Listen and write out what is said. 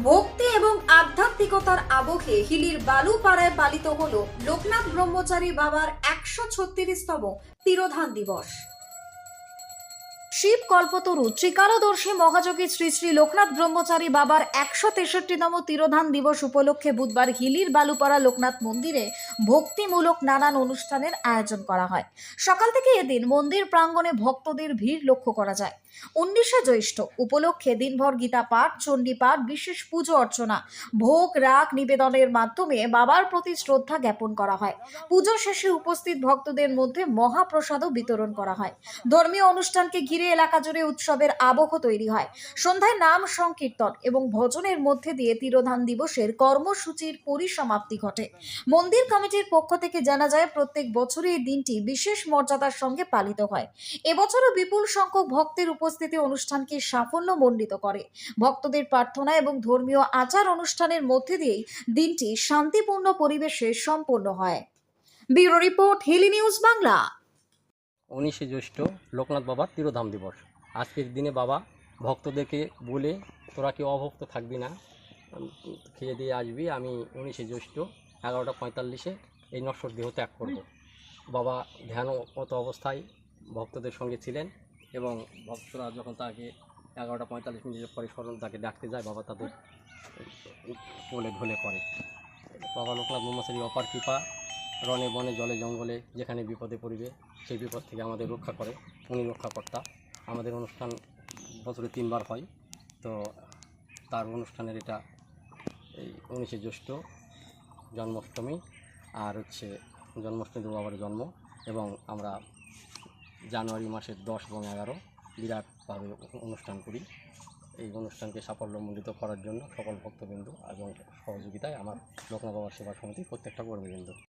ভক্তি এবং আধ্যাত্মিকতার আবহে হিলির বালুপাড়ায় পালিত হল লোকনাথ ব্রহ্মচারী বাবার ১৩৬তম তিরোধান দিবস। শিব কল্পতরু ত্রিকালদর্শী মহাযোগী শ্রী শ্রী লোকনাথ ব্রহ্মচারী বাবার ১৬৩তম তিরোধান দিবস উপলক্ষে বুধবার হিলির বালুপাড়া লোকনাথ মন্দিরে ভক্তিমূলক নানান অনুষ্ঠানের আয়োজন করা হয়। সকাল থেকে এদিন মন্দির প্রাঙ্গণে ভক্তদের ভিড় লক্ষ্য করা যায়। ১৯শে জ্যৈষ্ঠ উপলক্ষে দিনভর গীতা পাঠ, চণ্ডী পাঠ, বিশেষ পুজো অর্চনা, ভোগ রাগ নিবেদনের মাধ্যমে বাবার প্রতি শ্রদ্ধা জ্ঞাপন করা হয়। পুজো শেষে উপস্থিত ভক্তদের মধ্যে মহাপ্রসাদও বিতরণ করা হয়। ধর্মীয় অনুষ্ঠানকে ঘিরে এলাকা জুড়ে উৎসবের আবহ তৈরি হয়। সন্ধ্যায় নাম সংকীর্তন এবং ভজনের মধ্যে দিয়ে তিরোধান দিবসের কর্মসূচির পরিসমাপ্তি ঘটে। মন্দির কমিটির পক্ষ থেকে জানা যায়, প্রত্যেক বছরই এই দিনটি বিশেষ মর্যাদার সঙ্গে পালিত হয়। এবছরও বিপুল সংখ্যক ভক্তের উপস্থিতি অনুষ্ঠানকে সাফল্যমণ্ডিত করে। ভক্তদের প্রার্থনা এবং ধর্মীয় আচার অনুষ্ঠানের মধ্যে দিয়েই দিনটি শান্তিপূর্ণ পরিবেশে সম্পন্ন হয়। Bureau report, Hili news Bangla. ১৯শে জ্যৈষ্ঠ লোকনাথ বাবার তিরোধাম দিবস। আজকের দিনে বাবা ভক্তদেরকে বলে, তোরা কেউ অভক্ত থাকবি না, খেয়ে দিয়ে আসবি, আমি ১৯শে জ্যৈষ্ঠ ১১টা ৪৫ এই নশ্বর দেহ ত্যাগ করব। বাবা ধ্যানগত অবস্থায় ভক্তদের সঙ্গে ছিলেন এবং ভক্তরা যখন তাকে ১১টা ৪৫ পরে স্মরণ তাকে ডাকতে যায়, বাবা তাদের কোলে ঢলে পড়ে। বাবা লোকনাথ ব্রহ্মচারী অপার কৃপা, রণে বনে জলে জঙ্গলে যেখানে বিপদে পড়িবে সেই বিপদ থেকে আমাদের রক্ষা করে, উনি রক্ষাকর্তা। আমাদের অনুষ্ঠান বছরে ৩বার হয়, তো তার অনুষ্ঠানের এটা এই ১৯শে জ্যৈষ্ঠ জন্মাষ্টমী, আর হচ্ছে জন্মাষ্টমী বাবার জন্ম, এবং আমরা জানুয়ারি মাসের ১০ এবং ১১ বিরাটভাবে অনুষ্ঠান করি। এই অনুষ্ঠানকে সাফল্যমণ্ডিত করার জন্য সকল ভক্তবৃন্দ এবং সহযোগিতায় আমার লোকনাথ বাবার সেবা সমিতি প্রত্যেকটা কর্মীবৃন্দ।